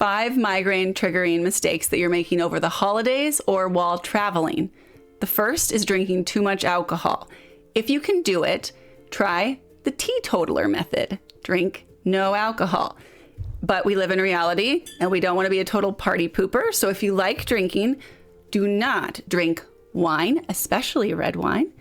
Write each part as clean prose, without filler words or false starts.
5 migraine triggering mistakes that you're making over the holidays or while traveling. The first is drinking too much alcohol. If you can do it, try the teetotaler method. Drink no alcohol. But we live in reality and we don't want to be a total party pooper. So if you like drinking, do not drink wine, especially red wine.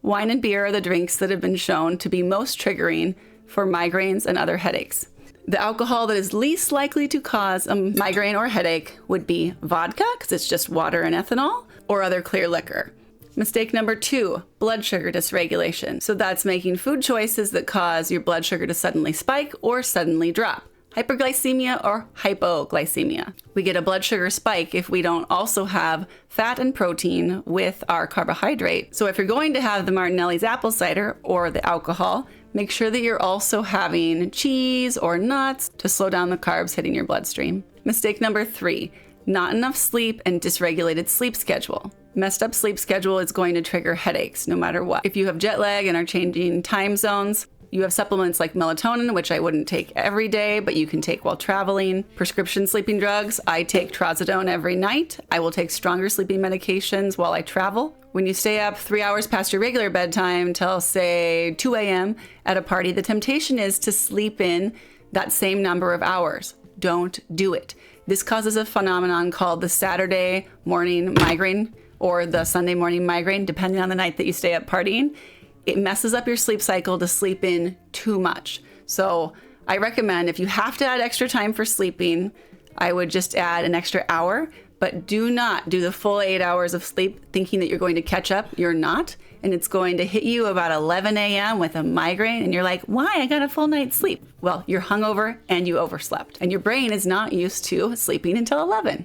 Wine and beer are the drinks that have been shown to be most triggering for migraines and other headaches. The alcohol that is least likely to cause a migraine or headache would be vodka, because it's just water and ethanol, or other clear liquor. Mistake number 2, blood sugar dysregulation. So that's making food choices that cause your blood sugar to suddenly spike or suddenly drop. Hyperglycemia or hypoglycemia. We get a blood sugar spike if we don't also have fat and protein with our carbohydrate. So if you're going to have the Martinelli's apple cider or the alcohol, make sure that you're also having cheese or nuts to slow down the carbs hitting your bloodstream. Mistake number 3, not enough sleep and dysregulated sleep schedule. Messed up sleep schedule is going to trigger headaches no matter what. If you have jet lag and are changing time zones, you have supplements like melatonin, which I wouldn't take every day, but you can take while traveling. Prescription sleeping drugs, I take trazodone every night. I will take stronger sleeping medications while I travel. When you stay up 3 hours past your regular bedtime till, say, 2 a.m. at a party, the temptation is to sleep in that same number of hours. Don't do it. This causes a phenomenon called the Saturday morning migraine or the Sunday morning migraine, depending on the night that you stay up partying. It messes up your sleep cycle to sleep in too much. So I recommend if you have to add extra time for sleeping, I would just add an extra hour, but do not do the full 8 hours of sleep thinking that you're going to catch up. You're not. And it's going to hit you about 11 a.m. with a migraine. And you're like, why? I got a full night's sleep. Well, you're hungover and you overslept. And your brain is not used to sleeping until 11.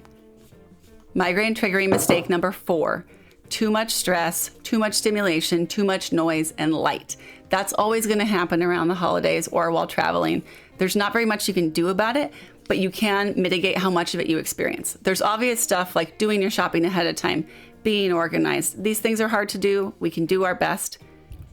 Migraine triggering mistake number 4. Too much stress, too much stimulation, too much noise and light. That's always going to happen around the holidays or while traveling. There's not very much you can do about it, but you can mitigate how much of it you experience. There's obvious stuff like doing your shopping ahead of time, being organized. These things are hard to do. We can do our best.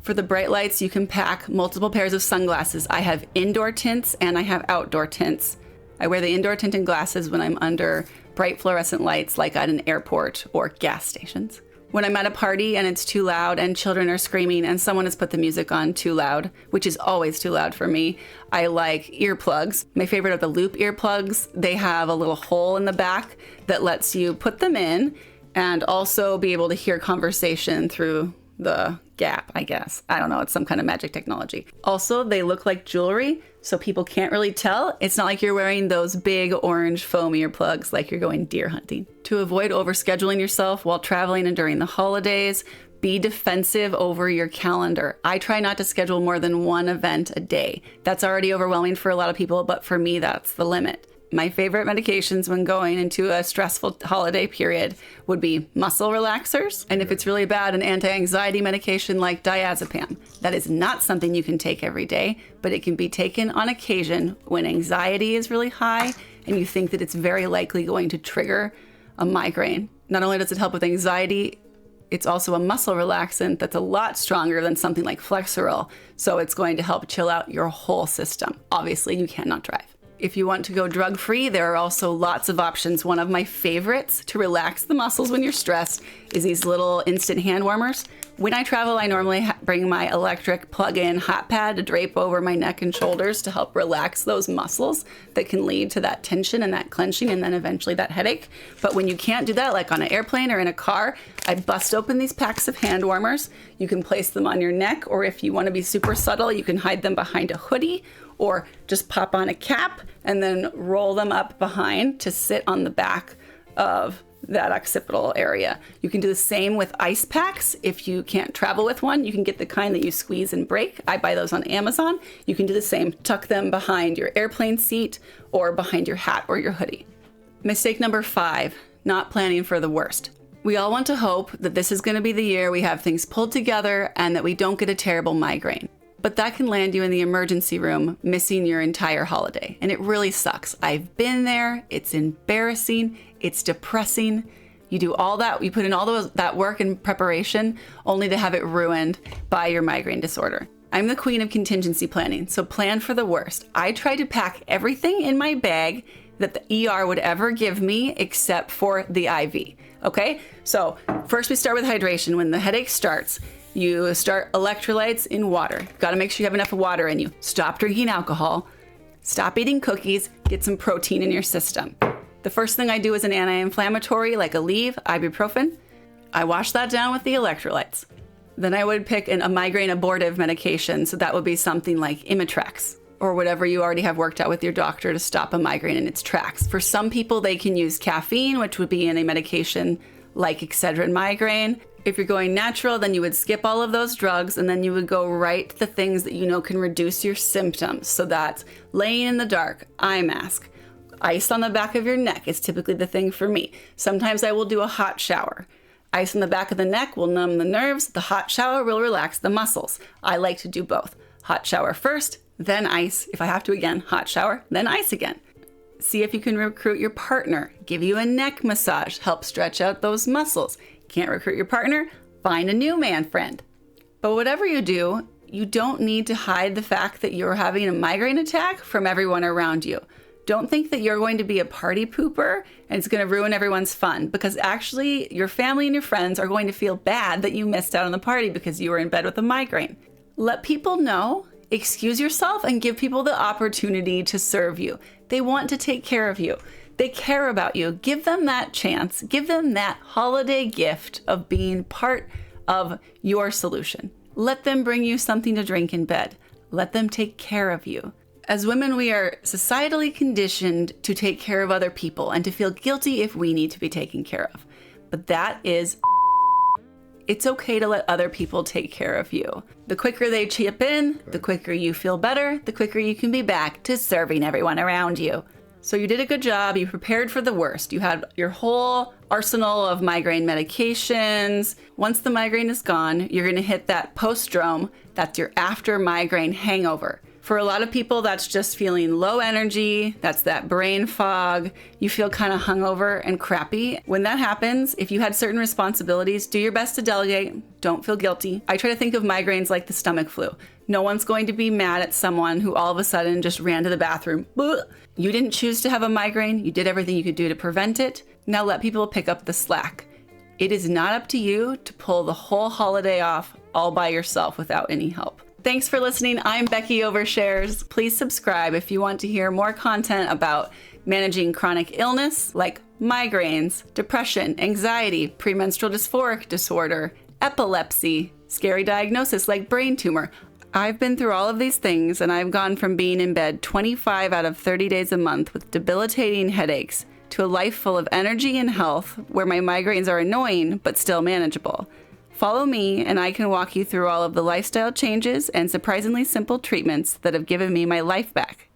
For the bright lights, you can pack multiple pairs of sunglasses. I have indoor tints and I have outdoor tints. I wear the indoor tinted glasses when I'm under bright fluorescent lights like at an airport or gas stations. When I'm at a party and it's too loud and children are screaming and someone has put the music on too loud, which is always too loud for me, I like earplugs. My favorite are the loop earplugs. They have a little hole in the back that lets you put them in and also be able to hear conversation through the gap, I guess. I don't know, it's some kind of magic technology. Also, they look like jewelry, so people can't really tell. It's not like you're wearing those big orange foam earplugs like you're going deer hunting. To avoid overscheduling yourself while traveling and during the holidays, be defensive over your calendar. I try not to schedule more than one event a day. That's already overwhelming for a lot of people, but for me, that's the limit. My favorite medications when going into a stressful holiday period would be muscle relaxers. And if it's really bad, an anti-anxiety medication like diazepam. That is not something you can take every day, but it can be taken on occasion when anxiety is really high and you think that it's very likely going to trigger a migraine. Not only does it help with anxiety, it's also a muscle relaxant that's a lot stronger than something like Flexeril. So it's going to help chill out your whole system. Obviously, you cannot drive. If you want to go drug-free, there are also lots of options. One of my favorites to relax the muscles when you're stressed is these little instant hand warmers. When I travel, I normally bring my electric plug-in hot pad to drape over my neck and shoulders to help relax those muscles that can lead to that tension and that clenching and then eventually that headache. But when you can't do that, like on an airplane or in a car, I bust open these packs of hand warmers. You can place them on your neck, or if you want to be super subtle, you can hide them behind a hoodie or just pop on a cap and then roll them up behind to sit on the back of that occipital area. You can do the same with ice packs. If you can't travel with one, you can get the kind that you squeeze and break. I buy those on Amazon. You can do the same. Tuck them behind your airplane seat or behind your hat or your hoodie. Mistake number 5, not planning for the worst. We all want to hope that this is going to be the year we have things pulled together and that we don't get a terrible migraine. But that can land you in the emergency room, missing your entire holiday. And it really sucks. I've been there. It's embarrassing. It's depressing. You do all that, you put in all that work and preparation only to have it ruined by your migraine disorder. I'm the queen of contingency planning, so plan for the worst. I try to pack everything in my bag that the ER would ever give me except for the IV. Okay, so first we start with hydration. When the headache starts, you start electrolytes in water. Got to make sure you have enough water in you. Stop drinking alcohol. Stop eating cookies. Get some protein in your system. The first thing I do is an anti-inflammatory like Aleve, ibuprofen. I wash that down with the electrolytes. Then I would pick a migraine abortive medication. So that would be something like Imitrex or whatever you already have worked out with your doctor to stop a migraine in its tracks. For some people, they can use caffeine, which would be in a medication like Excedrin migraine. If you're going natural, then you would skip all of those drugs and then you would go right to the things that you know can reduce your symptoms. So that's laying in the dark, eye mask, ice on the back of your neck is typically the thing for me. Sometimes I will do a hot shower. Ice on the back of the neck will numb the nerves. The hot shower will relax the muscles. I like to do both. Hot shower first, then ice. If I have to again, hot shower, then ice again. See if you can recruit your partner. Give you a neck massage. Help stretch out those muscles. Can't recruit your partner? Find a new man friend. But whatever you do, you don't need to hide the fact that you're having a migraine attack from everyone around you. Don't think that you're going to be a party pooper and it's going to ruin everyone's fun, because actually your family and your friends are going to feel bad that you missed out on the party because you were in bed with a migraine. Let people know. Excuse yourself and give people the opportunity to serve you. They want to take care of you. They care about you. Give them that chance. Give them that holiday gift of being part of your solution. Let them bring you something to drink in bed. Let them take care of you. As women, we are societally conditioned to take care of other people and to feel guilty if we need to be taken care of. But that is it's okay to let other people take care of you. The quicker they chip in, the quicker you feel better, the quicker you can be back to serving everyone around you. So you did a good job. You prepared for the worst. You had your whole arsenal of migraine medications. Once the migraine is gone, you're going to hit that postdrome. That's your after migraine hangover. For a lot of people, that's just feeling low energy. That's that brain fog. You feel kind of hungover and crappy. When that happens, if you had certain responsibilities, do your best to delegate. Don't feel guilty. I try to think of migraines like the stomach flu. No one's going to be mad at someone who all of a sudden just ran to the bathroom. You didn't choose to have a migraine. You did everything you could do to prevent it. Now let people pick up the slack. It is not up to you to pull the whole holiday off all by yourself without any help. Thanks for listening. I'm Becky Overshares. Please subscribe if you want to hear more content about managing chronic illness like migraines, depression, anxiety, premenstrual dysphoric disorder, epilepsy, scary diagnosis like brain tumor. I've been through all of these things, and I've gone from being in bed 25 out of 30 days a month with debilitating headaches to a life full of energy and health where my migraines are annoying but still manageable. Follow me and I can walk you through all of the lifestyle changes and surprisingly simple treatments that have given me my life back.